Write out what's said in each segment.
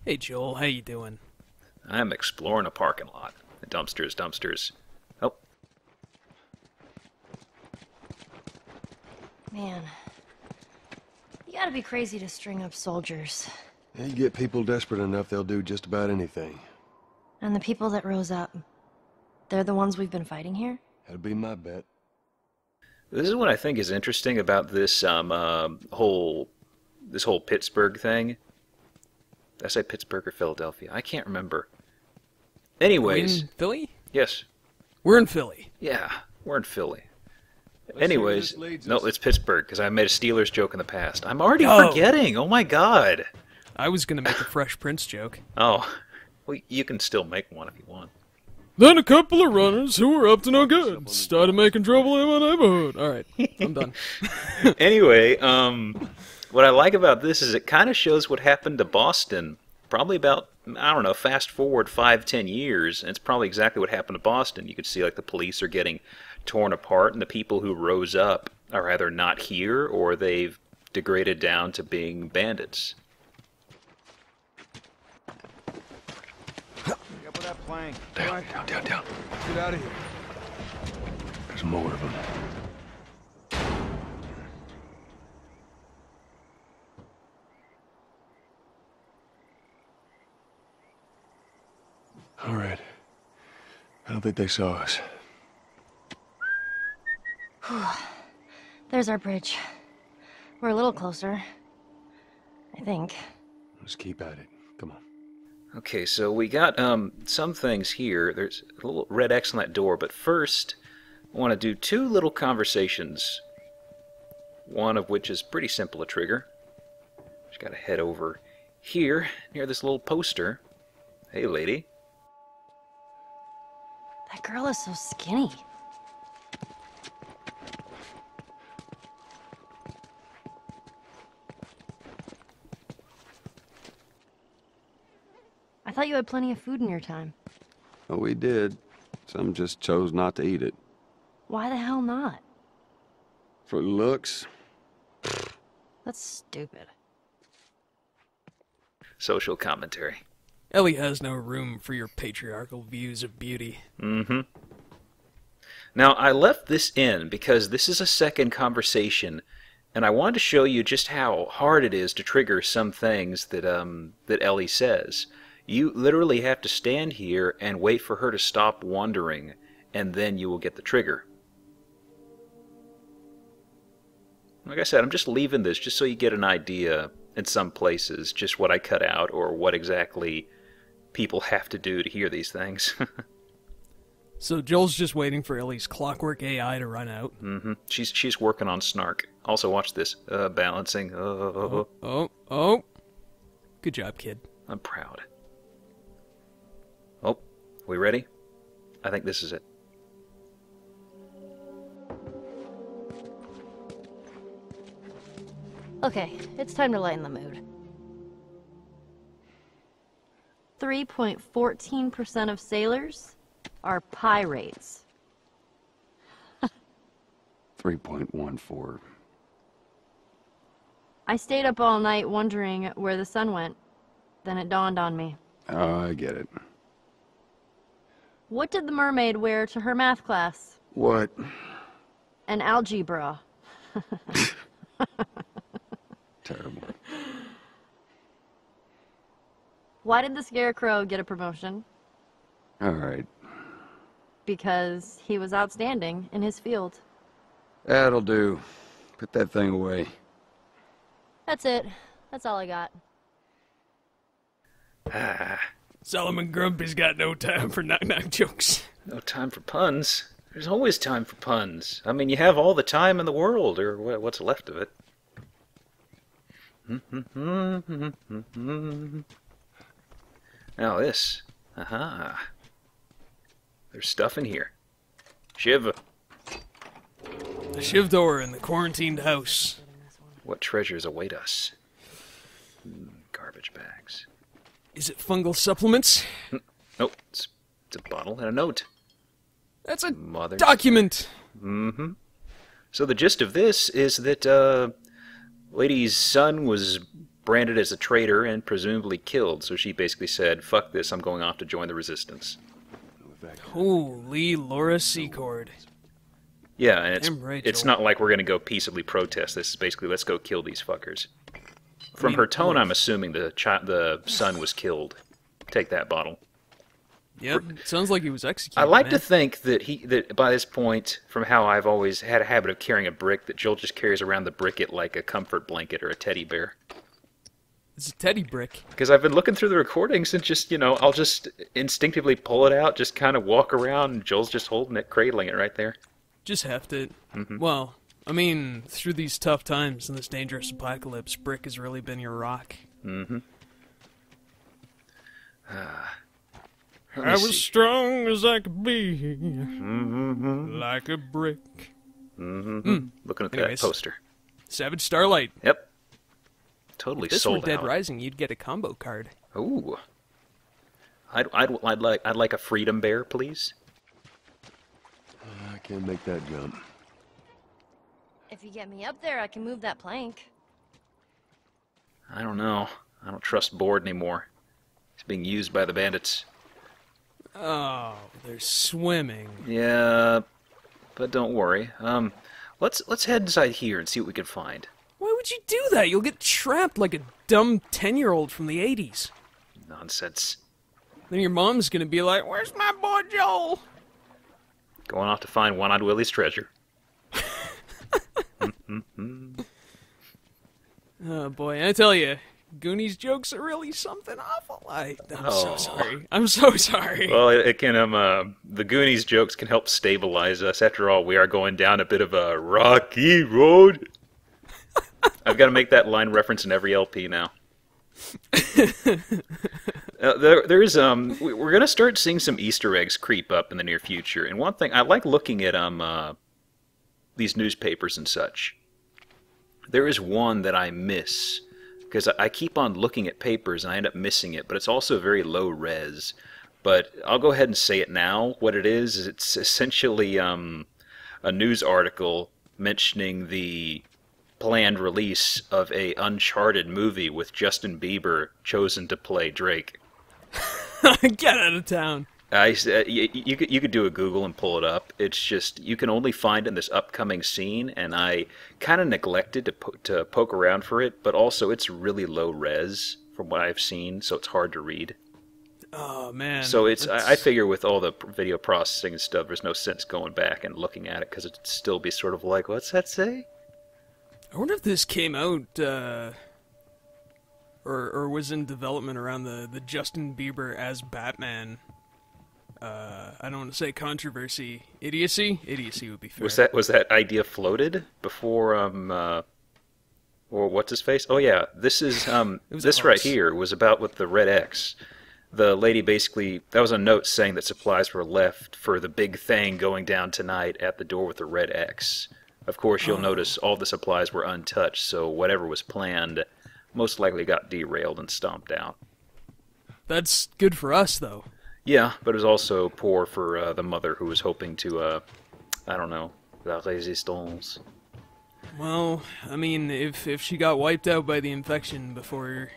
Hey Joel, how you doing? I'm exploring a parking lot. Dumpsters, dumpsters. Oh, Man, you gotta be crazy to string up soldiers. Yeah, you get people desperate enough, they'll do just about anything. And the people that rose up, they're the ones we've been fighting here? That'd be my bet. this is what I think is interesting about this whole Pittsburgh thing. Did I say Pittsburgh or Philadelphia? I can't remember. Are we Anyways, in Philly? yes, We're in Philly. yeah, we're in Philly. Let's see where Anyways, this leads no, us. it's Pittsburgh because I made a Steelers joke in the past. I'm already Oh. forgetting. Oh my god. I was gonna make a Fresh Prince joke. Oh, well, you can still make one if you want. Then a couple of runners who were up to no good started making trouble in my neighborhood. Alright, I'm done. Anyway, what I like about this is it kind of shows what happened to Boston. Probably about, I don't know, fast forward 5, 10 years, and it's probably exactly what happened to Boston. You could see like the police are getting torn apart, and the people who rose up are either not here or they've degraded down to being bandits. Up with that plank. Down, down, down, down. Get out of here. There's more of them. All right. I don't think they saw us. There's our bridge. We're a little closer. I think. Let's keep at it. Come on. Okay, so we got some things here. There's a little red X on that door, but first I want to do two little conversations. One of which is pretty simple to trigger. Just gotta head over here near this little poster. Hey, lady. That girl is so skinny. I thought you had plenty of food in your time. Oh, we did. Some just chose not to eat it. Why the hell not? For looks, That's stupid. Social commentary. Ellie has no room for your patriarchal views of beauty. Mm-hmm. Now, I left this in because this is a second conversation, and I wanted to show you just how hard it is to trigger some things that Ellie says. You literally have to stand here and wait for her to stop wandering, and then you will get the trigger. Like I said, I'm just leaving this just so you get an idea in some places just what I cut out or what exactly people have to do to hear these things. So Joel's just waiting for Ellie's clockwork AI to run out. Mm-hmm. She's working on snark. Also, watch this. Balancing. Oh. Good job, kid. I'm proud. Oh, we ready? I think this is it. Okay, it's time to lighten the mood. 3.14% of sailors are pirates. 3.14. I stayed up all night wondering where the sun went. Then it dawned on me. Oh, I get it. What did the mermaid wear to her math class? What? An algebra. Terrible. Why did the scarecrow get a promotion? All right. Because he was outstanding in his field. That'll do. Put that thing away. That's it. That's all I got. Ah, Solomon Grumpy's got no time for knock-knock jokes. no time for puns. There's always time for puns. I mean, you have all the time in the world, or what's left of it. Now this. Aha. There's stuff in here. Shiv, The shiv door in the quarantined house. what treasures await us? Garbage bags. Is it fungal supplements? Nope, it's a bottle and a note. That's a Mother. document. So the gist of this is that lady's son was branded as a traitor and presumably killed. So she basically said, "Fuck this! I'm going off to join the resistance." Holy Laura Secord. Yeah, and Damn right, it's Joel. not like we're going to go peaceably protest. This is basically, let's go kill these fuckers. From her tone, I'm assuming the son was killed. Take that, Bottle. Yep, sounds like he was executed. I like man. to think that by this point, from how I've always had a habit of carrying a brick, that Joel just carries around the briquet like a comfort blanket or a teddy bear. It's a teddy brick. Because I've been looking through the recordings and just, I'll just instinctively pull it out, just kind of walk around, and Joel's just holding it, cradling it right there. Just heft it. Well, I mean, through these tough times and this dangerous apocalypse, brick has really been your rock. I was strong as I could be, like a brick. Looking at Anyways. that poster. Savage Starlight. Yep. Totally If this were sold Dead out. Rising, you'd get a combo card. Ooh. I'd like a freedom bear, please. I can't make that jump. If you get me up there, I can move that plank. I don't know. I don't trust Board anymore. It's being used by the bandits. Oh, they're swimming. Yeah, but don't worry. Let's head inside here and see what we can find. Why would you do that? You'll get trapped like a dumb 10-year-old from the 80s. Nonsense. Then your mom's gonna be like, "Where's my boy Joel?" Going off to find One-Eyed Willie's treasure. Oh boy, I tell you, Goonies jokes are really something awful. I'm so sorry. I'm so sorry. Well, it can the Goonies jokes can help stabilize us. After all, we are going down a bit of a rocky road. I've got to make that line reference in every LP now. There's we're gonna start seeing some Easter eggs creep up in the near future. And one thing I like looking at these newspapers and such. There is one that I miss because I keep on looking at papers and I end up missing it, but it's also very low res. But I'll go ahead and say it now. What it is it's essentially a news article mentioning the planned release of a Uncharted movie with Justin Bieber chosen to play Drake. Get out of town. You could do a Google and pull it up. It's just you can only find it in this upcoming scene, and I kind of neglected to poke around for it. But also, it's really low res from what I've seen, so it's hard to read. Oh man. So I figure with all the video processing and stuff, there's no sense going back and looking at it because it'd still be sort of like, what's that say? I wonder if this came out or was in development around the Justin Bieber as Batman. I don't want to say controversy, idiocy. Idiocy would be fair. Was that idea floated before or what's his face? Oh yeah, this is was this a right hoax. here was about with the Red X. The lady basically that was a note saying that supplies were left for the big thing going down tonight at the door with the Red X. Of course, you'll notice all the supplies were untouched, so whatever was planned most likely got derailed and stomped out. That's good for us, though. Yeah, but it was also poor for the mother who was hoping to, I don't know, la résistance. Well, I mean, if she got wiped out by the infection before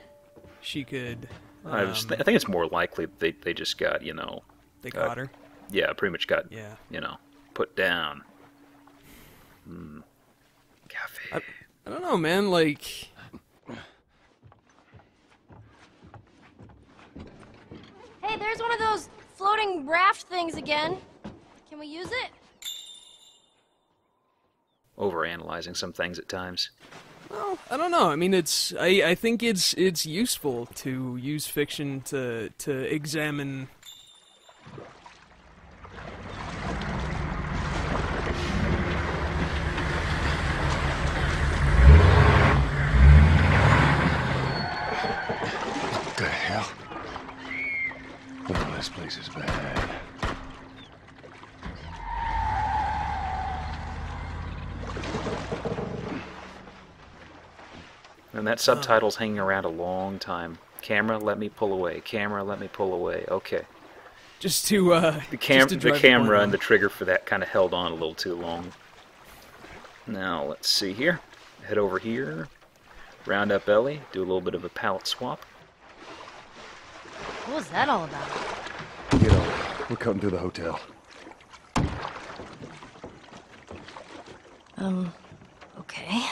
she could, I think it's more likely they just got, they caught her. yeah, pretty much got, Yeah. put down. Cafe. I don't know, man. Like, Hey, there's one of those floating raft things again. Can we use it? Overanalyzing some things at times. well, I don't know. I mean, I think it's useful to use fiction to examine. What the hell? Oh, this place is bad. And that subtitle's hanging around a long time. Camera, let me pull away. Camera, let me pull away. Okay. Just to The just to drive camera point and the home. trigger for that kind of held on a little too long. Now, let's see here. Head over here. round up Ellie, do a little bit of a pallet swap. What was that all about? Get on. We're cutting to the hotel. Okay.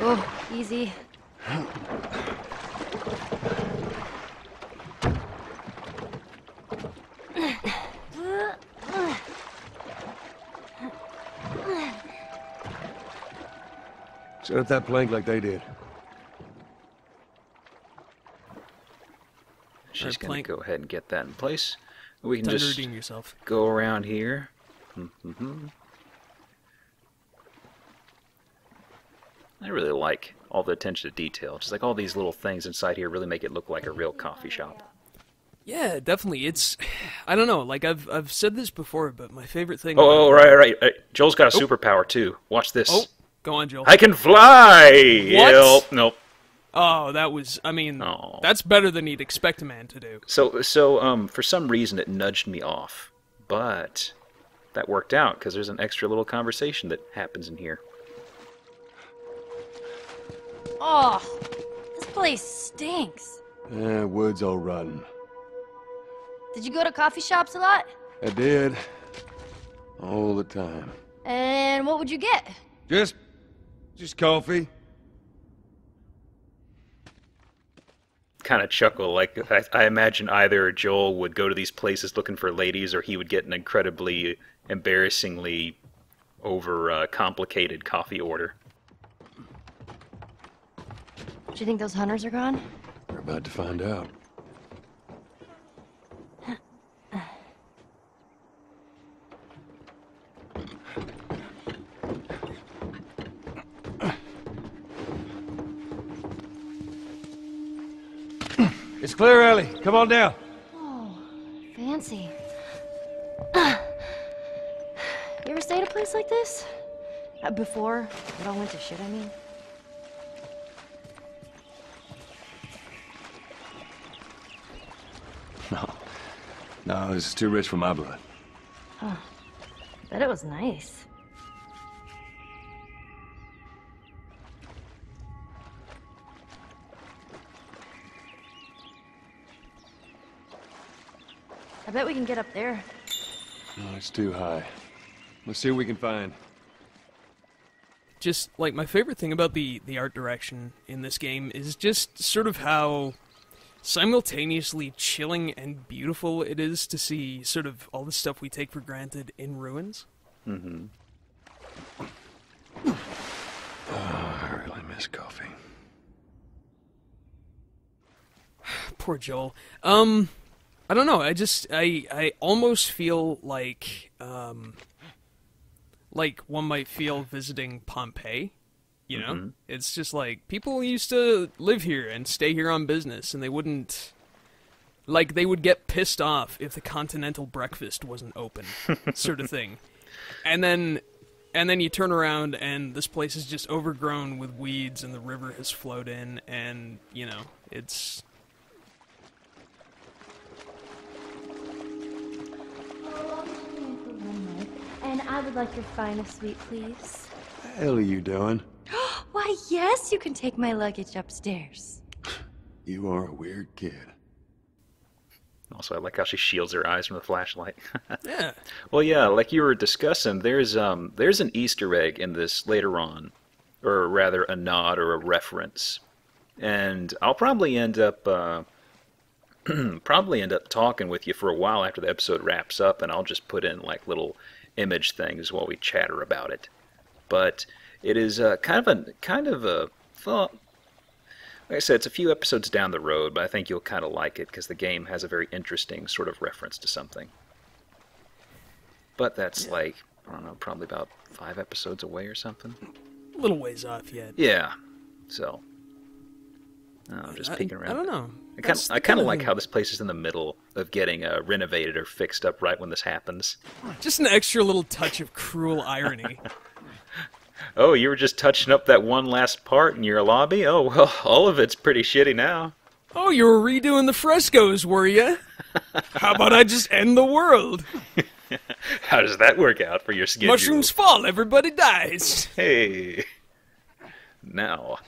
Oh, easy. Set up that plank like they did. She's Alright, going plank. to go ahead and get that in place. We can Time to just redeem yourself. go around here. I really like all the attention to detail. Just like all these little things inside here really make it look like a real coffee shop. Yeah, definitely. It's, I don't know. Like I've said this before, but my favorite thing. Oh, right. Joel's got a superpower too. Watch this. Oh, go on, Joel. I can fly! What? Nope. Oh, that was. I mean, Oh. that's better than you'd expect a man to do. So, for some reason it nudged me off, but that worked out because there's an extra little conversation that happens in here. Oh, this place stinks. Wood's all rotten. Did you go to coffee shops a lot? I did. All the time. And what would you get? Just coffee. Kind of chuckle, like I imagine either Joel would go to these places looking for ladies, or he would get an incredibly, embarrassingly over complicated coffee order. Do you think those hunters are gone? We're about to find out. It's clear, Ellie. Come on down. Oh, fancy. You ever stayed at a place like this? Before it all went to shit, I mean. No, this is too rich for my blood. Bet it was nice. I bet we can get up there. No, it's too high. Let's see what we can find. Just like my favorite thing about the art direction in this game is just sort of how simultaneously chilling and beautiful it is to see sort of all the stuff we take for granted in ruins. Mm-hmm. I really miss coffee. Poor Joel. I don't know. I almost feel like one might feel visiting Pompeii. You know, Mm-hmm. It's just like people used to live here and stay here on business, and they wouldn't. Like they would get pissed off if the continental breakfast wasn't open, sort of thing. And then you turn around and this place is just overgrown with weeds, and the river has flowed in, and you know it's. And I would like your finest sweet, please. The hell are you doing? Why, yes, you can take my luggage upstairs. You are a weird kid. Also, I like how she shields her eyes from the flashlight. Yeah. Well, yeah, like you were discussing, there's an Easter egg in this later on, or rather a nod or a reference, and I'll probably end up talking with you for a while after the episode wraps up, and I'll just put in like little image things while we chatter about it. But it is kind of a well, like I said, it's a few episodes down the road, but I think you'll kind of like it because the game has a very interesting sort of reference to something. But that's like, I don't know, probably about 5 episodes away or something. A little ways off yet. Yeah, so I'm just peeking around. I don't know. I kind of like how this place is in the middle of getting renovated or fixed up right when this happens. Just an extra little touch of cruel irony. Oh, you were just touching up that one last part in your lobby? Oh, well, all of it's pretty shitty now. Oh, you were redoing the frescoes, were you? How about I just end the world? How does that work out for your schedule? Mushrooms fall, everybody dies. Hey. Now,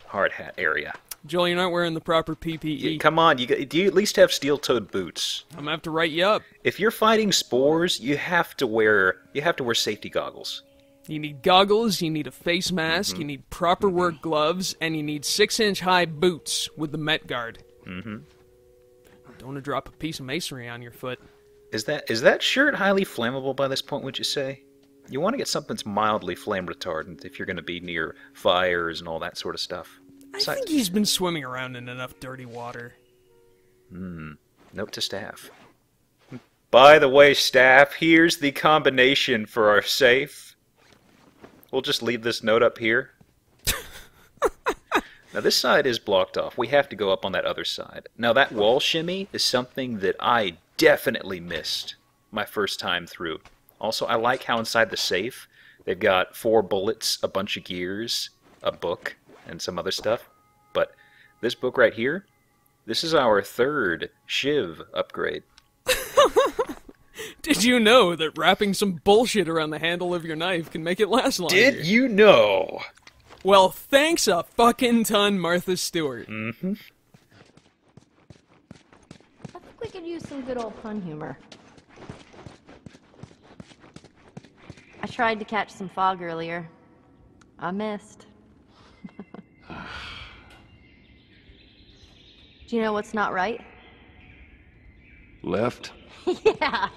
hard hat area. Joel, you're not wearing the proper PPE. Come on, do you at least have steel-toed boots? I'm gonna have to write you up. If you're fighting spores, you have to wear safety goggles. You need goggles, you need a face mask, you need proper work gloves, and you need 6-inch high boots with the Met Guard. Don't want to drop a piece of masonry on your foot. Is that shirt highly flammable by this point, would you say? You want to get something that's mildly flame retardant if you're going to be near fires and all that sort of stuff. I think he's been swimming around in enough dirty water. Note to staff. By the way, staff, here's the combination for our safe. We'll just leave this note up here. Now this side is blocked off. We have to go up on that other side. Now that wall shimmy is something that I definitely missed my first time through. Also, I like how inside the safe they've got 4 bullets, a bunch of gears, a book, and some other stuff. But this book right here, this is our 3rd Shiv upgrade. Did you know that wrapping some bullshit around the handle of your knife can make it last longer? Did you know? Well, thanks a fucking ton, Martha Stewart. I think we could use some good old pun humor. I tried to catch some fog earlier. I missed. Do you know what's not right? Left? Yeah.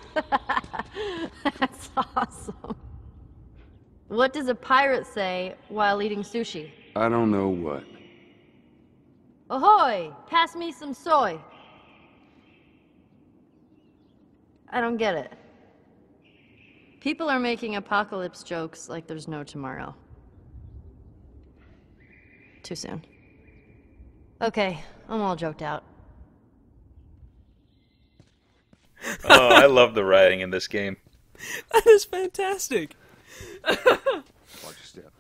That's awesome. What does a pirate say while eating sushi? I don't know what. Ahoy! Pass me some soy. I don't get it. People are making apocalypse jokes like there's no tomorrow. Too soon. Okay, I'm all joked out. Oh, I love the writing in this game. That is fantastic. Watch your step.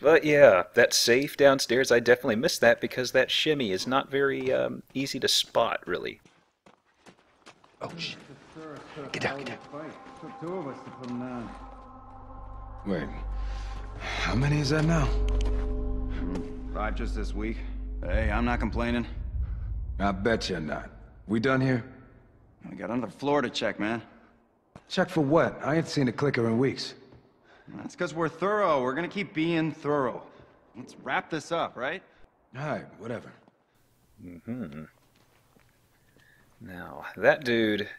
But yeah, that safe downstairs, I definitely missed that because that shimmy is not very easy to spot, really. Oh, shit. Get down, get down. Took 2 of us to put him down. Wait, how many is that now? 5 just this week. Hey, I'm not complaining. I bet you're not. We done here? I got another floor to check, man. Check for what? I ain't seen a clicker in weeks. That's because we're thorough. We're gonna keep being thorough. Let's wrap this up, right? Alright, whatever. Now, that dude...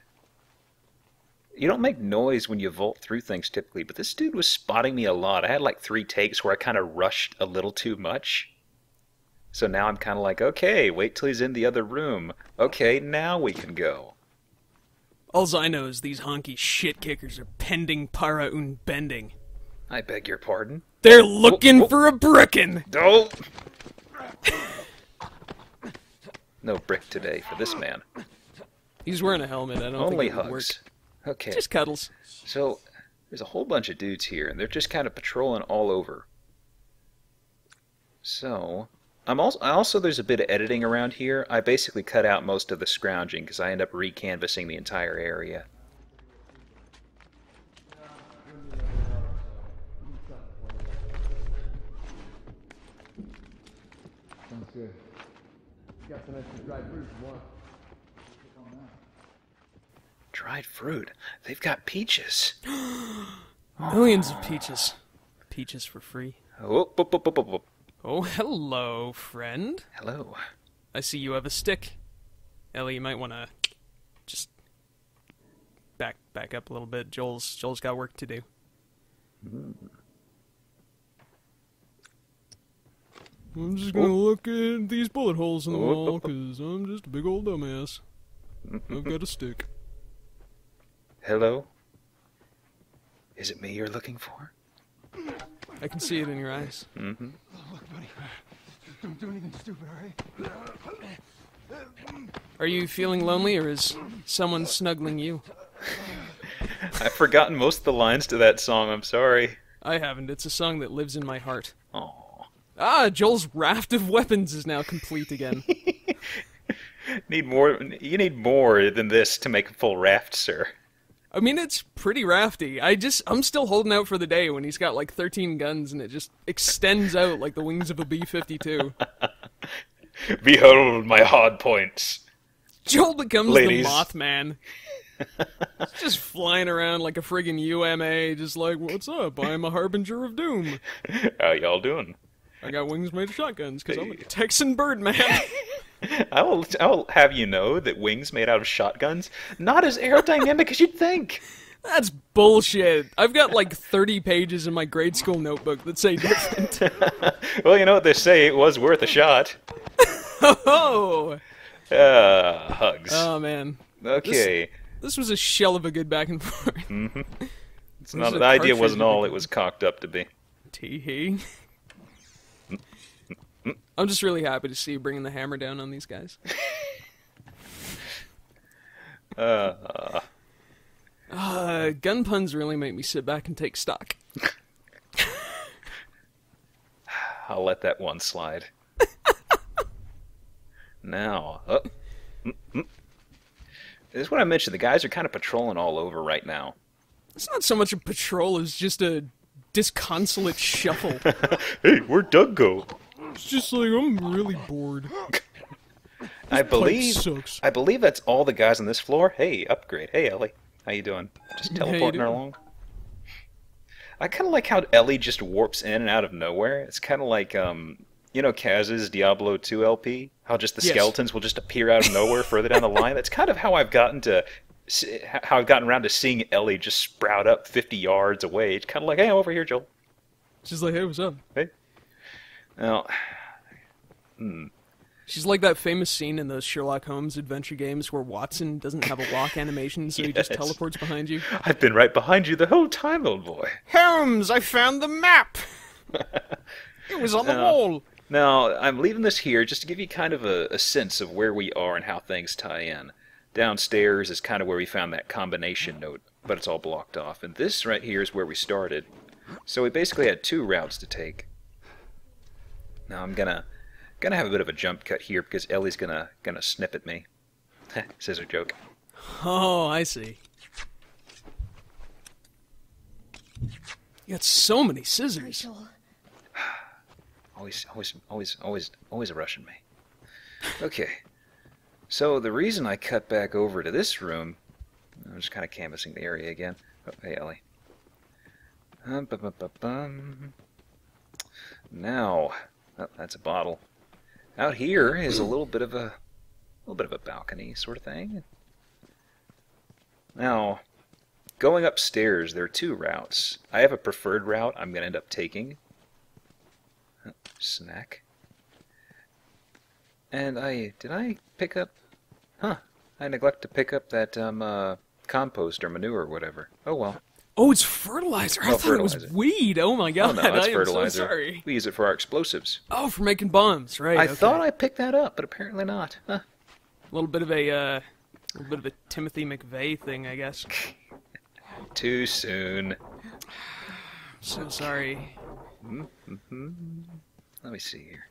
You don't make noise when you vault through things typically, but this dude was spotting me a lot. I had like 3 takes where I kind of rushed a little too much. So now I'm kind of like, okay, wait till he's in the other room. Okay, now we can go. Alls I know is these honky shit kickers are pending para un bending. I beg your pardon? They're looking for a brickin'! Don't! No brick today for this man. He's wearing a helmet, I don't Only think it would work. hugs. Okay. Just cuddles. So, there's a whole bunch of dudes here, and they're just kind of patrolling all over. So, there's a bit of editing around here. I basically cut out most of the scrounging, because I end up recanvassing the entire area. Sounds good. Got some extra dried fruit if you want. Dried fruit? They've got peaches. Millions of peaches. Peaches for free. Whoop, whoop, whoop, whoop, whoop, whoop. Oh, hello, friend. Hello. I see you have a stick. Ellie, you might want to just back up a little bit. Joel's got work to do. I'm just gonna look at these bullet holes in the wall, because I'm just a big old dumbass. I've got a stick. Hello? Is it me you're looking for? I can see it in your eyes. Look, buddy. Don't do anything stupid, all right? Are you feeling lonely, or is someone snuggling you? I've forgotten most of the lines to that song, I'm sorry. I haven't. It's a song that lives in my heart. Aw. Ah, Joel's raft of weapons is now complete again. Need more. You need more than this to make a full raft, sir. I mean, it's pretty rafty. I'm still holding out for the day when he's got like 13 guns and it just extends out like the wings of a B-52. Behold my hard points. Joel becomes Ladies. the Mothman. He's just flying around like a friggin' UMA, just like, what's up? I'm a harbinger of doom. How y'all doing? I got wings made of shotguns because I'm a Texan Birdman. I will have you know that wings made out of shotguns not as aerodynamic as you'd think. That's bullshit. I've got like 30 pages in my grade school notebook that say different. Well, you know what they say, it was worth a shot. Oh! Hugs. Oh, man. Okay. This was a shell of a good back and forth. It's not, the idea wasn't all it was cocked up to be. Tee-hee. I'm just really happy to see you bringing the hammer down on these guys. Gun puns really make me sit back and take stock. I'll let that one slide. Now, this is what I mentioned. The guys are kind of patrolling all over right now. It's not so much a patrol as just a disconsolate shuffle. Hey, where'd Doug go? It's just like, I'm really bored. I believe sucks. that's all the guys on this floor. Hey, upgrade. Hey, Ellie. How you doing? Just teleporting her along? I kind of like how Ellie just warps in and out of nowhere. It's kind of like, you know, Kaz's Diablo 2 LP? How just the skeletons will just appear out of nowhere further down the line? That's kind of how I've gotten around to seeing Ellie just sprout up 50 yards away. It's kind of like, hey, I'm over here, Joel. She's like, hey, what's up? Hey. Now, She's like that famous scene in those Sherlock Holmes adventure games where Watson doesn't have a lock animation, so he just teleports behind you. I've been right behind you the whole time, old boy. Holmes, I found the map! It was on the wall! Now, I'm leaving this here just to give you kind of a sense of where we are and how things tie in. Downstairs is kind of where we found that combination note, but it's all blocked off. And this right here is where we started. So we basically had two routes to take. Now I'm gonna have a bit of a jump cut here because Ellie's gonna snip at me. Scissor joke. Oh, I see. You got so many scissors. Always rushing me. Okay. So the reason I cut back over to this room, I'm just kind of canvassing the area again. Oh, hey, Ellie. Now, oh, that's a bottle. Out here is a little bit of a balcony sort of thing. Now, going upstairs, there are two routes. I have a preferred route I'm going to end up taking. Snack. And did I pick up? Huh. I neglected to pick up that compost or manure or whatever. Oh well. Oh, it's fertilizer. I thought it was weed. Oh my god. Oh, no, it's I fertilizer. am so sorry. We use it for our explosives. Oh, for making bombs, right? I okay. thought I picked that up, but apparently not. Huh. A little bit of a Timothy McVeigh thing, I guess. Too soon. So sorry. Let me see here.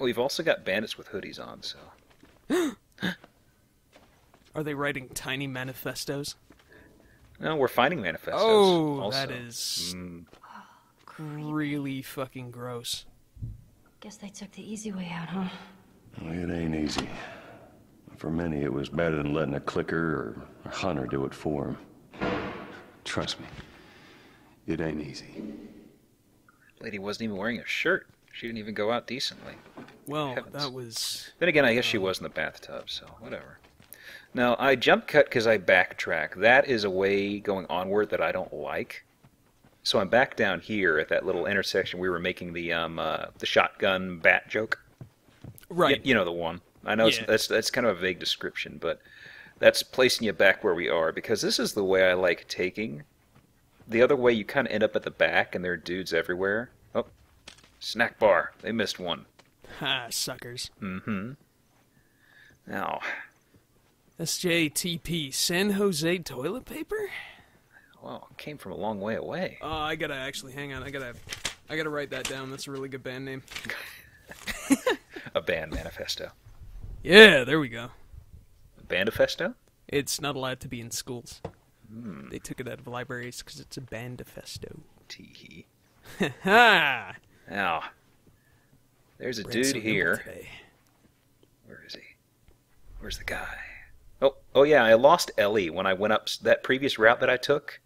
We've also got bandits with hoodies on, so. Are they writing tiny manifestos? No, we're finding manifestos. Oh, also. that is really fucking gross. Guess they took the easy way out, huh? Well, it ain't easy. For many, it was better than letting a clicker or a hunter do it for them. Trust me, it ain't easy. Lady wasn't even wearing a shirt. She didn't even go out decently. Well, Heavens. that was... Then again, I guess she was in the bathtub, so whatever. Now, I jump cut because I backtrack. That is a way going onward that I don't like. So I'm back down here at that little intersection we were making the shotgun bat joke. Right. You know the one. I know that's kind of a vague description, but that's placing you back where we are, because this is the way I like taking. The other way, you kind of end up at the back, and there are dudes everywhere. Oh, snack bar. They missed one. Ha, suckers. Mm-hmm. Now... SJTP, San Jose toilet paper? Well, it came from a long way away. Oh, I gotta actually, hang on, I gotta write that down. That's a really good band name. A band manifesto. Yeah, there we go. Bandifesto? It's not allowed to be in schools. They took it out of libraries because it's a bandifesto. Tee-hee. Ha! Now, there's a Read dude some Nibble here. today. Where is he? Where's the guy? Oh yeah, I lost Ellie when I went up that previous route that I took,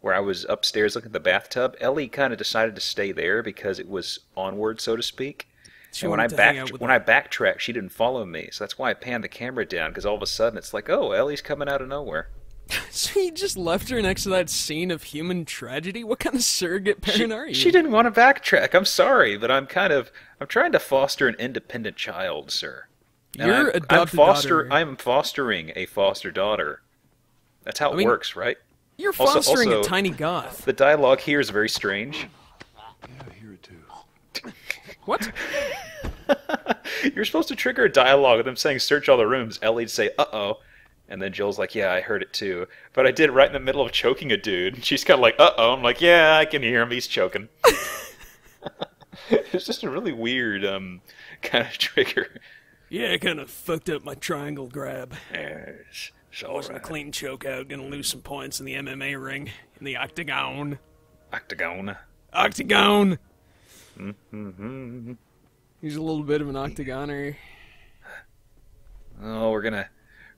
where I was upstairs looking at the bathtub. Ellie kind of decided to stay there because it was onward, so to speak. She And when wanted to hang out with I backtracked, she didn't follow me, so that's why I panned the camera down. Because all of a sudden, it's like, oh, Ellie's coming out of nowhere. So you just left her next to that scene of human tragedy? What kind of surrogate parent are you? She didn't want to backtrack. I'm sorry, but I'm trying to foster an independent child, sir. And Your adopted daughter. I'm fostering a foster daughter. That's how it works, right? You're Also- fostering also- a tiny goth. The dialogue here is very strange. Yeah, I hear it too. What? You're supposed to trigger a dialogue with them saying, search all the rooms. Ellie'd say, uh-oh. And then Joel's like, yeah, I heard it too. But I did right in the middle of choking a dude. And she's kind of like, uh-oh. I'm like, yeah, I can hear him. He's choking. It's just a really weird kind of trigger. Yeah, I kind of fucked up my triangle grab. It's Wasn't a clean choke out. Gonna lose some points in the MMA ring. In the octagon. Octagon. Octagon! Mm-hmm. He's a little bit of an octagoner. Oh, we're gonna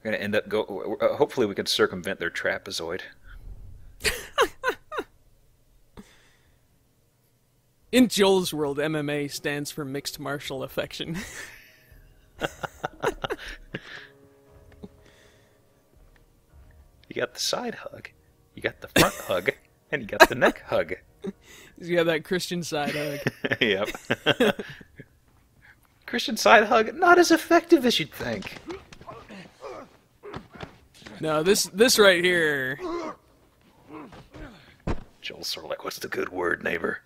end up hopefully we can circumvent their trapezoid. In Joel's world, MMA stands for mixed martial affection. You got the side hug, you got the front hug, and you got the neck hug. He's got that Christian side hug. Yep. Christian side hug, not as effective as you'd think. No, this right here. Joel's sort of like, what's the good word, neighbor?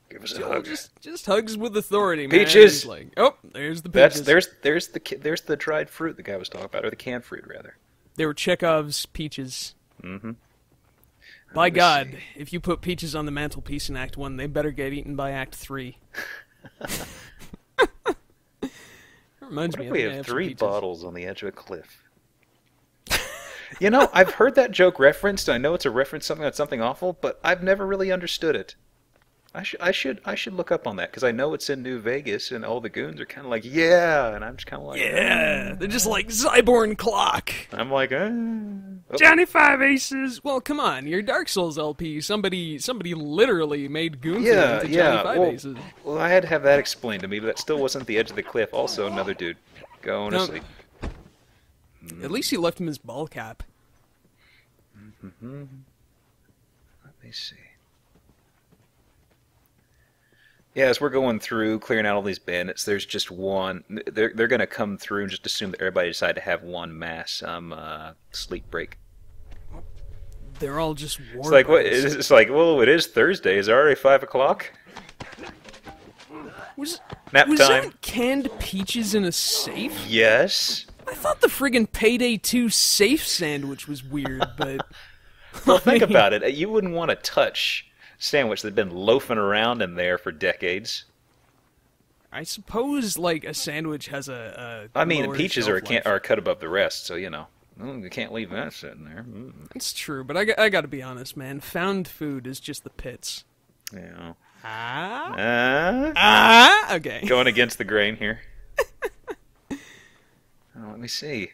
Give us a Joel hug. just hugs with authority, man. Peaches! He's like, oh, there's the peaches. There's the dried fruit the guy was talking about, or the canned fruit rather. They were Chekhov's peaches. Mm-hmm. By God, if you put peaches on the mantelpiece in Act 1, they better get eaten by Act 3. Reminds me of We the have some 3 peaches. bottles on the edge of a cliff. You know, I've heard that joke referenced. I know it's a reference to something awful, but I've never really understood it. I should look up on that because I know it's in New Vegas, and all the goons are kind of like, yeah, and I'm just kind of like, Yeah, they're just like Zyborn Clock. I'm like, oh. Johnny Five Aces. Well, come on, your Dark Souls LP. Somebody literally made Goonfy Yeah, into yeah. Johnny Five Aces. Well, I had to have that explained to me, but that still wasn't at the edge of the cliff. Also, another dude going to No. sleep. At least he left him his ball cap. Let me see. Yeah, as we're going through, clearing out all these bandits, there's just one. They're going to come through and just assume that everybody decided to have one mass sleep break. They're all just war It's like, what? buddies. It's like, well, it is Thursday. Is it already 5 o'clock? Was Nap was time. that canned peaches in a safe? Yes. I thought the friggin' Payday 2 safe sandwich was weird, but... Well, think about it. You wouldn't want to touch sandwich that had been loafing around in there for decades. I suppose, like, a sandwich has a I mean, lower peaches shelf life. are cut above the rest, so, you know. You can't leave that sitting there. It's true, but I gotta be honest, man. Found food is just the pits. Yeah. Okay. Going against the grain here. Let me see.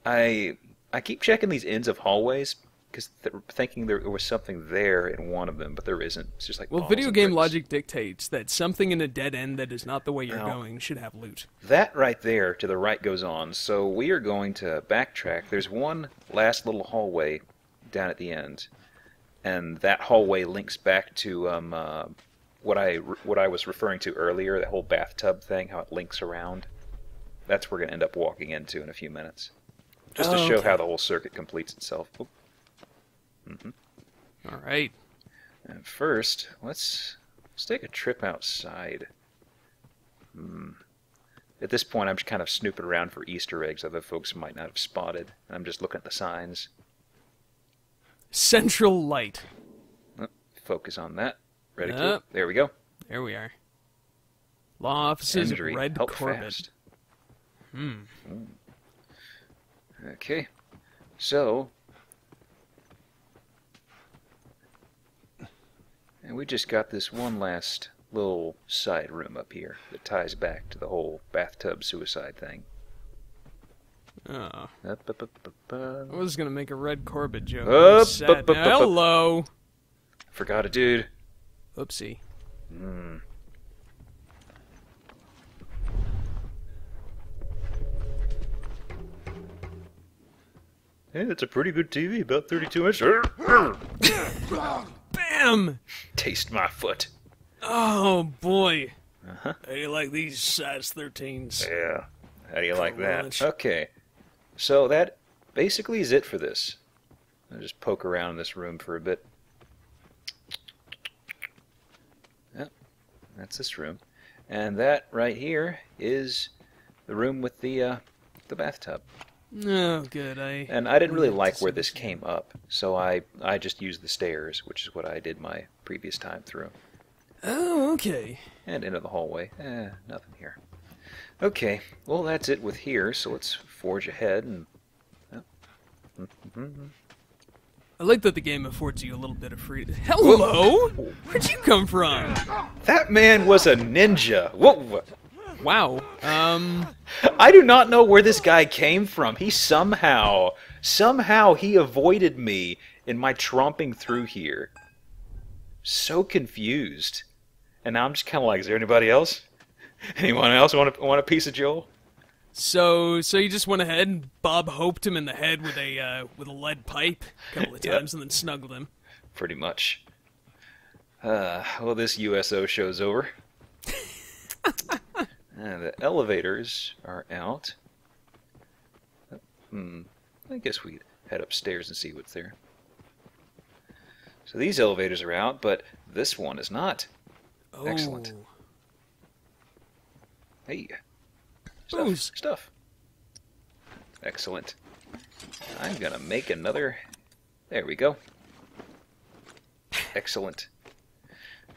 I keep checking these ends of hallways because thinking there was something there in one of them, but there isn't. It's just like Well, balls video and game bricks. logic dictates that something in a dead end that is not the way you're Now- going should have loot. That right there to the right goes on. So we are going to backtrack. There's one last little hallway down at the end, and that hallway links back to what I was referring to earlier. That whole bathtub thing, how it links around. That's where we're gonna end up walking into in a few minutes, just to show Okay. how the whole circuit completes itself. Oh. All right. And first, let's take a trip outside. At this point, I'm just kind of snooping around for Easter eggs other folks might not have spotted. And I'm just looking at the signs. Central light. Focus on that. Ready? Yep. There we go. There we are. Law offices of Injury. Red Help Corbett. fast. Okay. So... And we just got this one last little side room up here that ties back to the whole bathtub suicide thing. Oh. Up, up, up, up, up. I was gonna make a Red Corbett joke. Up, Sad. up, up, up, up. Hello. Forgot a dude. Oopsie. Hey, it's a pretty good TV, about 32 inch. Bam! Taste my foot. Oh boy. How do you like these size 13s? Yeah. How do you like that? Lunch. Okay. So that basically is it for this. I'll just poke around in this room for a bit. Yep. That's this room. And that right here is the room with the bathtub. Oh, good. And I didn't really like where this came up, so I just used the stairs, which is what I did my previous time through. Oh, okay. And into the hallway. Nothing here. Okay, well that's it with here, so let's forge ahead and... I like that the game affords you a little bit of freedom. Hello? Where'd you come from? That man was a ninja! Whoa! Wow. I do not know where this guy came from. He somehow he avoided me in my tromping through here. So confused. And now I'm just kind of like, is there anybody else? Anyone else want a piece of Joel? So you just went ahead and Bob Hoped him in the head with a lead pipe a couple of times and then snuggled him. Pretty much. Well, this USO show's over. The elevators are out. I guess we head upstairs and see what's there. So these elevators are out, but this one is not. Oh. Excellent. Hey. Booze. Stuff. Excellent. I'm gonna make another... There we go. Excellent.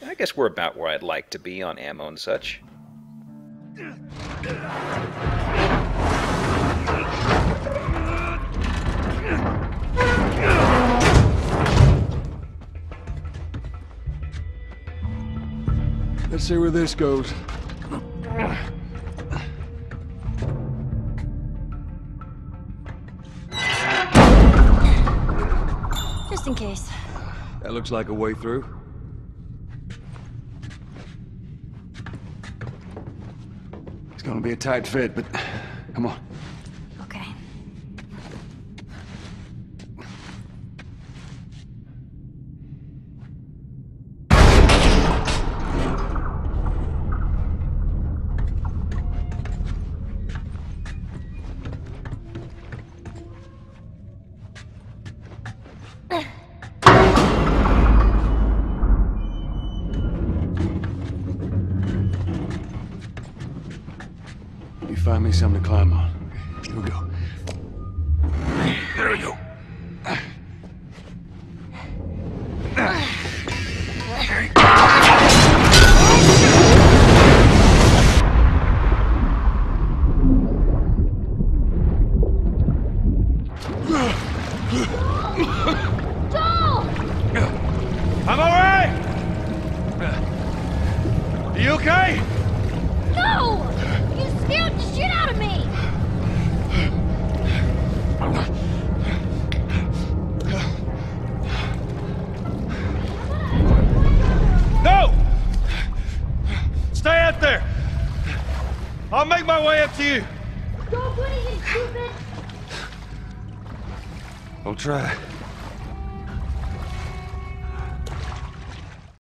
I guess we're about where I'd like to be on ammo and such. Let's see where this goes. Just in case. That looks like a way through. It's gonna be a tight fit, but come on. Okay. You find me something to climb on. Okay, here we go. There we go. I'm alright! Are you okay? No! You scared the shit out of me! No! Stay out there! I'll make my way up to you! Don't do anything stupid! I'll try.